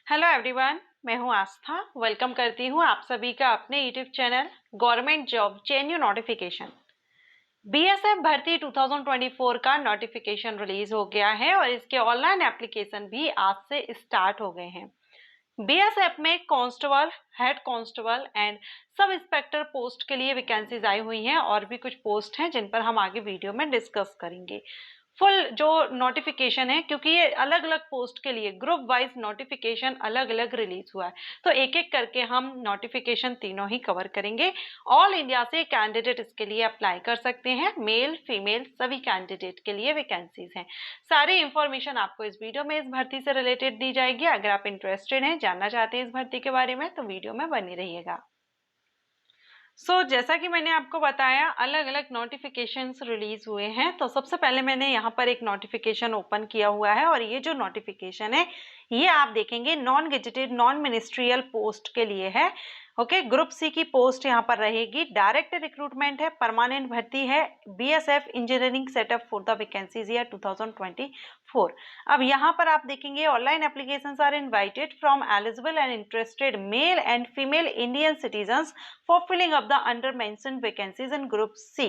Hello everyone, मैं हूं आस्था। Welcome करती हूं आप सभी का अपने YouTube channel government job JNU notification. BSF भर्ती 2024 का नोटिफिकेशन रिलीज हो गया है और इसके ऑनलाइन एप्लीकेशन भी आज से स्टार्ट हो गए हैं। बीएसएफ में constable, head constable and sub inspector post के लिए वैकेंसीज आई हुई हैं और भी कुछ पोस्ट हैं जिन पर हम आगे वीडियो में डिस्कस करेंगे। फुल जो नोटिफिकेशन है, क्योंकि ये अलग अलग पोस्ट के लिए ग्रुप वाइज नोटिफिकेशन अलग अलग रिलीज हुआ है, तो एक एक करके हम नोटिफिकेशन तीनों ही कवर करेंगे। ऑल इंडिया से कैंडिडेट इसके लिए अप्लाई कर सकते हैं, मेल फीमेल सभी कैंडिडेट के लिए वैकेंसीज हैं। सारी इंफॉर्मेशन आपको इस वीडियो में इस भर्ती से रिलेटेड दी जाएगी। अगर आप इंटरेस्टेड हैं, जानना चाहते हैं इस भर्ती के बारे में, तो वीडियो में बने रहिएगा। जैसा कि मैंने आपको बताया, अलग अलग नोटिफिकेशंस रिलीज हुए हैं। तो सबसे पहले मैंने यहाँ पर एक नोटिफिकेशन ओपन किया हुआ है और ये जो नोटिफिकेशन है ये आप देखेंगे non gazetted non ministerial post के लिए है। ओके, ग्रुप सी की पोस्ट यहाँ पर रहेगी। डायरेक्ट रिक्रूटमेंट है, परमानेंट भर्ती है। BSF engineering setup for the vacancies year 2024। अब यहाँ पर आप देखेंगे online applications are invited from eligible and interested male and female Indian citizens for filling up the undermentioned vacancies in group C.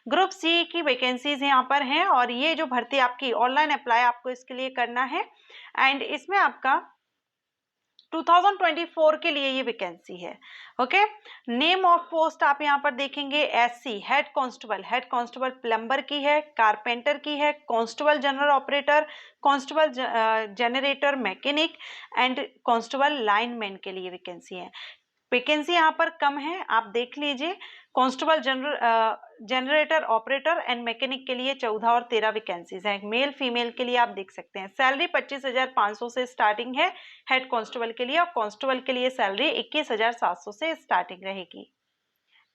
Group C की vacancies यहाँ पर हैं और ये जो भर्ती आपकी ऑनलाइन अप्लाई आपको इसके लिए करना है एंड इसमें आपका 2024 के लिए ये वैकेंसी है। ओके, नेम ऑफ पोस्ट आप यहाँ पर देखेंगे एससी हेड कांस्टेबल प्लम्बर की है, कारपेंटर की है, constable general operator, constable generator mechanic and constable lineman के लिए वैकेंसी है। वैकेंसी यहाँ पर कम है, आप देख लीजिए। Constable generator operator and mechanic के लिए 14 और 13 वैकेंसीज हैं। मेल फीमेल के लिए आप देख सकते हैं। सैलरी 25,500 से स्टार्टिंग है हेड कांस्टेबल के लिए और कांस्टेबल के लिए सैलरी 21,700 से स्टार्टिंग रहेगी।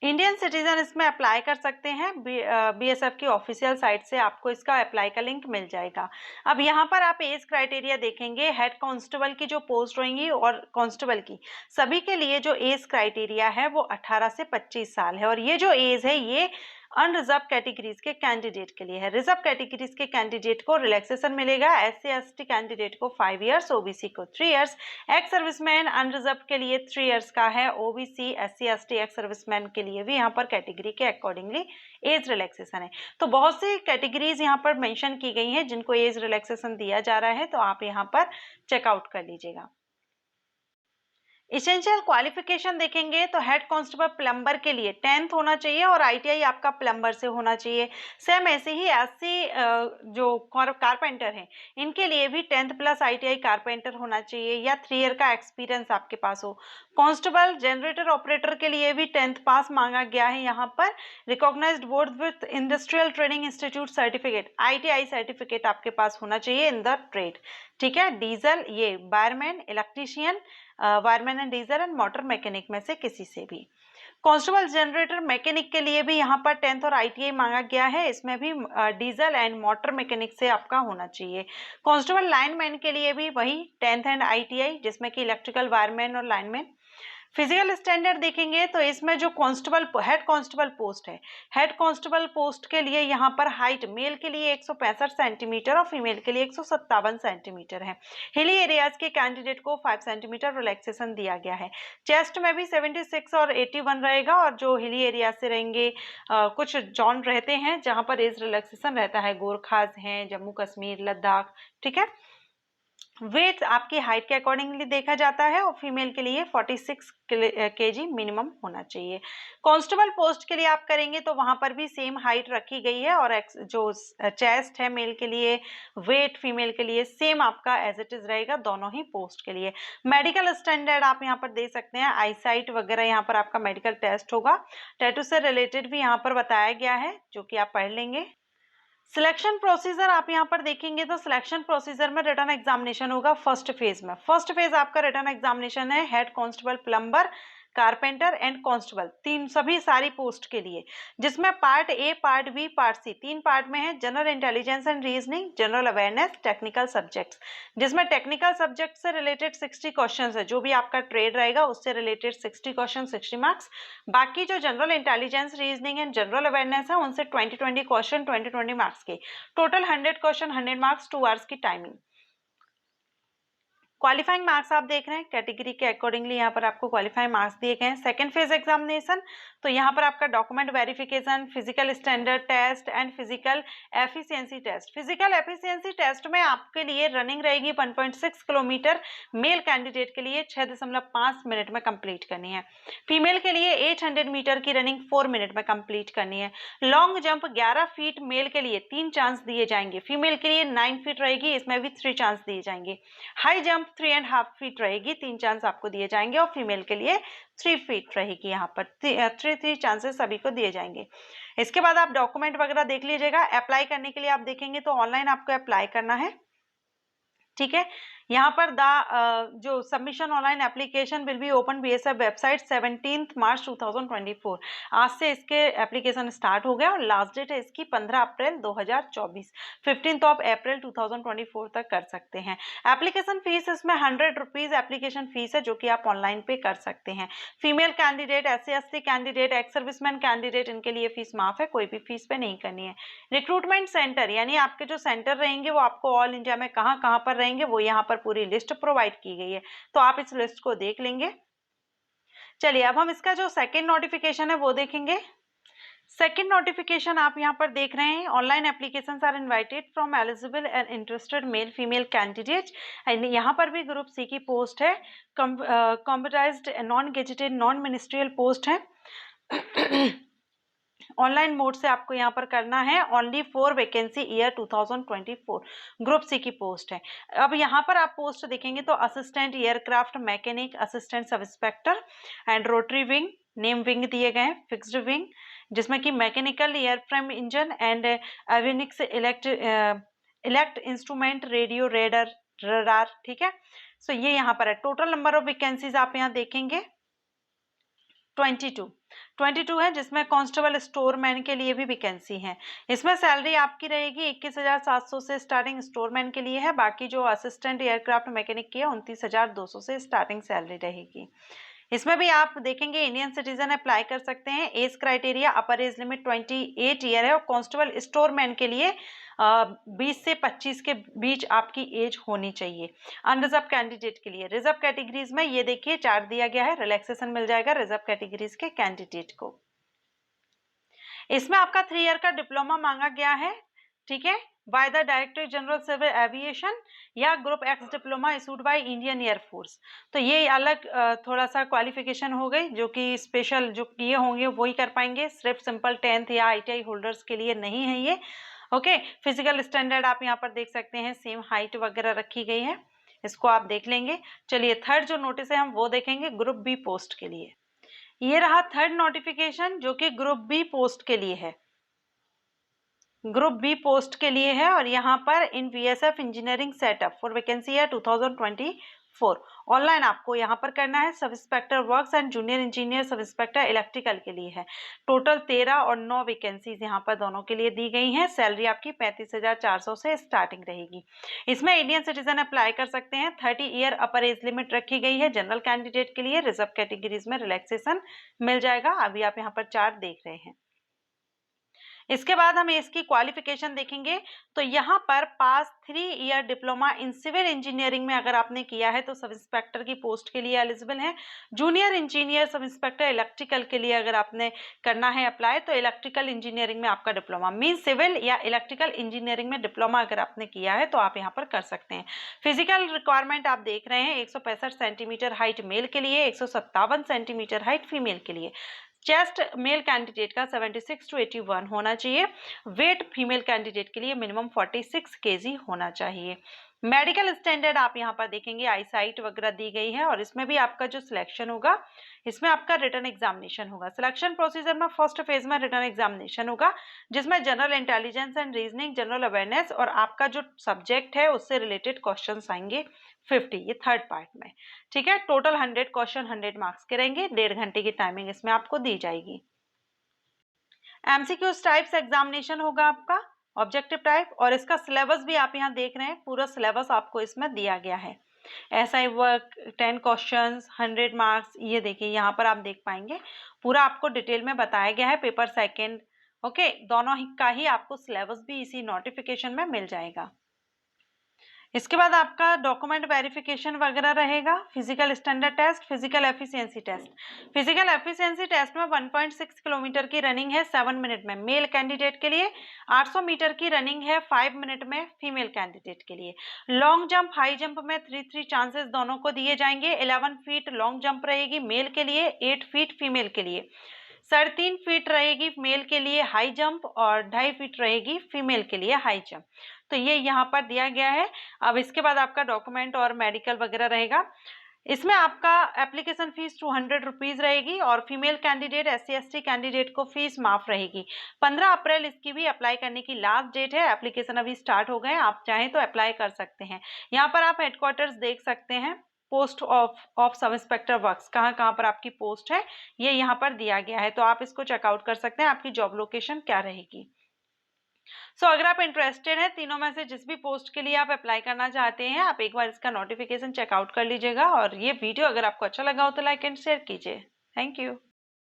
इंडियन सिटीजन इसमें अप्लाई कर सकते हैं। बीएसएफ की ऑफिशियल साइट से आपको इसका अप्लाई का लिंक मिल जाएगा। अब यहाँ पर आप एज क्राइटेरिया देखेंगे, हेड कांस्टेबल की जो पोस्ट होंगी और कांस्टेबल की सभी के लिए जो एज क्राइटेरिया है वो 18 से 25 साल है और ये जो एज है ये अनरिजर्व कैटेगरीज के कैंडिडेट के लिए है। रिजर्व कैटेगरीज के कैंडिडेट को रिलैक्सेशन मिलेगा। एससी एसटी कैंडिडेट को 5 इयर्स, ओबीसी को 3 इयर्स, एक्स सर्विसमैन अनरिजर्व के लिए 3 इयर्स का है। OBC SC ST ex serviceman के लिए भी यहाँ पर कैटेगरी के अकॉर्डिंगली एज रिलैक्सेशन है। तो बहुत सी कैटेगरीज यहाँ पर मेंशन की गई हैं जिनको एज रिलैक्सेशन दिया जा रहा है, तो आप यहाँ पर चेकआउट कर लीजिएगा। इसेंशियल क्वालिफिकेशन देखेंगे तो हेड कांस्टेबल प्लम्बर के लिए 10th होना चाहिए और आईटीआई आपका प्लम्बर से होना चाहिए। सेम ऐसे ही एससी जो कारपेंटर हैं इनके लिए भी 10th प्लस आईटीआई कारपेंटर होना चाहिए या 3 ईयर का एक्सपीरियंस आपके पास हो। कांस्टेबल जनरेटर ऑपरेटर के लिए भी 10th पास मांगा गया है। यहाँ पर recognised board with industrial training institute certificate, ITI certificate आपके पास होना चाहिए इन द ट्रेड। ठीक है, डीजल ये wireman, electrician, wireman and diesel and motor mechanic में से किसी से भी। कांस्टेबल जनरेटर मैकेनिक के लिए भी यहाँ पर 10th और आईटीआई मांगा गया है। इसमें भी डीजल एंड मोटर मैकेनिक से आपका होना चाहिए। कांस्टेबल लाइनमैन के लिए भी वही 10th एंड आईटीआई, जिसमें कि इलेक्ट्रिकल वायरमैन और लाइनमैन। फिजिकल स्टैंडर्ड देखेंगे तो इसमें जो हेड कांस्टेबल पोस्ट है, हेड कांस्टेबल पोस्ट के लिए यहाँ पर हाइट मेल के लिए 165 सेंटीमीटर और फीमेल के लिए 157 सेंटीमीटर है। हिली एरियाज के कैंडिडेट को 5 सेंटीमीटर रिलैक्सेशन दिया गया है। चेस्ट में भी 76 और 81 रहेगा और जो हिली एरिया से रहेंगे, कुछ जोन रहते हैं जहां पर एज रिलैक्सेशन रहता है, गोरखाज हैं, जम्मू कश्मीर, लद्दाख। ठीक है, वेट आपकी हाइट के अकॉर्डिंगली देखा जाता है और फीमेल के लिए 46 kg मिनिमम होना चाहिए। कांस्टेबल पोस्ट के लिए आप करेंगे तो वहां पर भी सेम हाइट रखी गई है और जो चेस्ट है मेल के लिए, वेट फीमेल के लिए सेम आपका एज इट इज रहेगा दोनों ही पोस्ट के लिए। मेडिकल स्टैंडर्ड आप यहाँ पर दे सकते हैं, आईसाइट वगैरह यहाँ पर आपका मेडिकल टेस्ट होगा। टैटू से रिलेटेड भी यहाँ पर बताया गया है जो कि आप पढ़ लेंगे। सिलेक्शन प्रोसीजर आप यहाँ पर देखेंगे तो सिलेक्शन प्रोसीजर में रिटन एग्जामिनेशन होगा फर्स्ट फेज में। फर्स्ट फेज आपका रिटन एग्जामिनेशन है head constable plumber, carpenter and constable, तीन सभी सारी पोस्ट के लिए, जिसमें part A, part B, part C, 3 part में है। General intelligence and reasoning, general awareness, technical subjects, जिसमें टेक्निकल सब्जेक्ट से रिलेटेड 60 क्वेश्चन है। जो भी आपका ट्रेड रहेगा उससे रिलेटेड 60 क्वेश्चन, 60 मार्क्स। बाकी जो general intelligence, reasoning and general awareness है उनसे 20-20 क्वेश्चन, 20-20 मार्क्स के। टोटल 100 क्वेश्चन, 100 मार्क्स, 2 आवर्स की टाइमिंग। क्वालिफाइंग मार्क्स आप देख रहे हैं, कैटेगरी के अकॉर्डिंगली यहाँ पर आपको क्वालिफाइंग मार्क्स दिए गए हैं। सेकेंड फेज एग्जामिनेशन, तो यहाँ पर आपका document verification, physical standard test and physical efficiency test. Physical efficiency test में आपके लिए रनिंग रहेगी 1.6 किलोमीटर, मेल कैंडिडेट के लिए 6.5 मिनट में कंप्लीट करनी है। फीमेल के लिए 800 मीटर की रनिंग 4 मिनट में कंप्लीट करनी है। लॉन्ग जंप 11 फीट मेल के लिए 3 चांस दिए जाएंगे, फीमेल के लिए 9 फीट रहेगी, इसमें भी 3 चांस दिए जाएंगे। हाई जंप 3.5 फीट रहेगी, 3 चांस आपको दिए जाएंगे, और फीमेल के लिए 3 फीट रहेगी, यहाँ पर 3 चांसेस सभी को दिए जाएंगे। इसके बाद आप डॉक्यूमेंट वगैरह देख लीजिएगा। अप्लाई करने के लिए आप देखेंगे तो ऑनलाइन आपको अप्लाई करना है, ठीक है। यहाँ पर जो submission online application will be open BSF website 17 मार्च 2024। आज से इसके एप्लीकेशन स्टार्ट हो गया और लास्ट डेट है इसकी 15 अप्रैल 2024, 15 अप्रैल 2024 तक कर सकते हैं। एप्लीकेशन फीस इसमें 100 रुपीज़ एप्लीकेशन फीस है, जो कि आप ऑनलाइन पे कर सकते हैं। Female candidate, SC/ST candidate, ex serviceman candidate, इनके लिए फीस माफ है, कोई भी फीस पे नहीं करनी है। रिक्रूटमेंट सेंटर, यानी आपके जो सेंटर रहेंगे वो आपको ऑल इंडिया में कहाँ कहाँ पर रहेंगे वो यहाँ पर पूरी लिस्ट प्रोवाइड की गई है, तो आप इस लिस्ट को देख लेंगे। चलिए अब हम इसका जो सेकंड नोटिफिकेशन है वो देखेंगे। सेकंड नोटिफिकेशन आप यहाँ पर देख रहे हैं, online applications are invited from eligible and interested male female candidate. यहाँ पर भी ग्रुप सी की पोस्ट है, computerised non gazetted non ministerial post है। ऑनलाइन मोड से आपको यहाँ पर करना है, only for vacancy year 2024, group C की पोस्ट है। अब यहाँ पर आप पोस्ट देखेंगे तो assistant aircraft mechanic, assistant sub inspector and rotary wing, name wing दिए गए हैं, फिक्स्ड विंग जिसमें कि mechanical, airframe engine and avionics, इलेक्ट इंस्ट्रूमेंट, रेडियो, रेडर, रडार, ठीक है। सो ये यहाँ पर है। टोटल नंबर ऑफ वैकेंसीज आप यहाँ देखेंगे 22 है, जिसमें कांस्टेबल स्टोरमैन के लिए भी वैकेंसी है। इसमें सैलरी आपकी रहेगी 21,700 से स्टार्टिंग स्टोरमैन के लिए है, बाकी जो असिस्टेंट एयरक्राफ्ट मैकेनिक की है 29,200 से स्टार्टिंग सैलरी रहेगी। इसमें भी आप देखेंगे इंडियन सिटीजन अप्लाई कर सकते हैं। एज क्राइटेरिया अपर एज लिमिट 28 ईयर है, और कांस्टेबल स्टोरमैन के लिए 20 से 25 के बीच आपकी एज होनी चाहिए। अनरिजर्व कैंडिडेट के लिए, रिजर्व कैटेगरीज में ये देखिए चार्ट दिया गया है, रिलैक्सेशन मिल जाएगा रिजर्व कैटेगरीज के कैंडिडेट को। इसमें आपका 3 ईयर का डिप्लोमा मांगा गया है, ठीक है, by the director general civil aviation या group X diploma issued by Indian air force. तो ये अलग थोड़ा सा क्वालिफिकेशन हो गई, जो कि स्पेशल जो किए होंगे वही कर पाएंगे, सिर्फ सिंपल 10th या ITI होल्डर्स के लिए नहीं है ये। ओके, फिजिकल स्टैंडर्ड आप यहाँ पर देख सकते हैं, सेम हाइट वगैरह रखी गई है, इसको आप देख लेंगे। चलिए थर्ड जो नोटिस है हम वो देखेंगे ग्रुप बी पोस्ट के लिए। ये रहा थर्ड नोटिफिकेशन जो कि ग्रुप बी पोस्ट के लिए है, ग्रुप बी पोस्ट के लिए है, और यहाँ पर इन VSF engineering setup for vacancy है 2024। ऑनलाइन आपको यहाँ पर करना है। Sub inspector works and junior engineer sub inspector electrical के लिए है। टोटल 13 और 9 वैकेंसीज यहाँ पर दोनों के लिए दी गई हैं। सैलरी आपकी 35,400 से स्टार्टिंग रहेगी। इसमें इंडियन सिटीजन अप्लाई कर सकते हैं। 30 ईयर अपर एज लिमिट रखी गई है जनरल कैंडिडेट के लिए। रिजर्व कैटेगरीज में रिलैक्सेशन मिल जाएगा, अभी आप यहाँ पर चार्ट देख रहे हैं। इसके बाद हम इसकी क्वालिफिकेशन देखेंगे, तो यहाँ पर pass 3 year diploma in civil engineering में अगर आपने किया है तो सब इंस्पेक्टर की पोस्ट के लिए एलिजिबल है। Junior engineer sub inspector electrical के लिए अगर आपने करना है अप्लाई, तो इलेक्ट्रिकल इंजीनियरिंग में आपका डिप्लोमा मीन सिविल या इलेक्ट्रिकल इंजीनियरिंग में डिप्लोमा अगर आपने किया है तो आप यहाँ पर कर सकते हैं। फिजिकल रिक्वायरमेंट आप देख रहे हैं, 165 सेंटीमीटर हाइट मेल के लिए, 157 सेंटीमीटर हाइट फीमेल के लिए। चेस्ट मेल कैंडिडेट का 76 to 81 होना चाहिए। वेट फीमेल कैंडिडेट के लिए मिनिमम 46 kg होना चाहिए। मेडिकल स्टैंडर्ड आप यहाँ पर देखेंगे, आई साइट वगैरह दी गई है, और इसमें भी आपका जो सिलेक्शन होगा इसमें आपका रिटर्न एग्जामिनेशन होगा। सिलेक्शन प्रोसीजर में फर्स्ट फेज में रिटर्न एग्जामिनेशन होगा, जिसमें general intelligence and reasoning, general awareness और आपका जो सब्जेक्ट है उससे रिलेटेड क्वेश्चन आएंगे 50, ये थर्ड पार्ट में, ठीक है। टोटल 100 क्वेश्चन 100 मार्क्स के रहेंगे। 1.5 घंटे की टाइमिंग इसमें आपको दी जाएगी। MCQ टाइप्स एग्जामिनेशन होगा आपका, ऑब्जेक्टिव टाइप, और इसका सिलेबस भी आप यहाँ देख रहे हैं, पूरा सिलेबस आपको इसमें दिया गया है। SI वर्क 10 क्वेश्चंस 100 मार्क्स, ये देखिए यहाँ पर आप देख पाएंगे पूरा आपको डिटेल में बताया गया है। पेपर सेकंड, ओके, दोनों ही का ही आपको सिलेबस भी इसी नोटिफिकेशन में मिल जाएगा। इसके बाद आपका डॉक्यूमेंट वेरिफिकेशन वगैरह रहेगा, physical standard test, physical efficiency test. Physical efficiency test में 1.6 किलोमीटर की रनिंग है 7 मिनट में मेल कैंडिडेट के लिए, 800 मीटर की रनिंग है 5 मिनट में फीमेल कैंडिडेट के लिए। लॉन्ग जंप हाई जंप में 3 चांसेस दोनों को दिए जाएंगे। 11 फीट लॉन्ग जंप रहेगी मेल के लिए, 8 फीट फीमेल के लिए। 3.5 फीट रहेगी मेल के लिए हाई जंप और 2.5 फीट रहेगी फीमेल के लिए हाई जंप। तो ये यहाँ पर दिया गया है। अब इसके बाद आपका डॉक्यूमेंट और मेडिकल वगैरह रहेगा। इसमें आपका एप्लीकेशन फीस 200 रुपीज रहेगी और फीमेल कैंडिडेट SC/ST कैंडिडेट को फीस माफ रहेगी। 15 अप्रैल इसकी भी अप्लाई करने की लास्ट डेट है। एप्लीकेशन अभी स्टार्ट हो गए, आप चाहें तो अप्लाई कर सकते हैं। यहाँ पर आप हेडक्वार्टर्स देख सकते हैं, post of sub inspector works, कहाँ पर आपकी पोस्ट है ये यहाँ पर दिया गया है, तो आप इसको चेकआउट कर सकते हैं आपकी जॉब लोकेशन क्या रहेगी। अगर आप इंटरेस्टेड हैं तीनों में से जिस भी पोस्ट के लिए आप अप्लाई करना चाहते हैं, आप एक बार इसका नोटिफिकेशन चेकआउट कर लीजिएगा। और ये वीडियो अगर आपको अच्छा लगा हो तो लाइक एंड शेयर कीजिए। Thank you.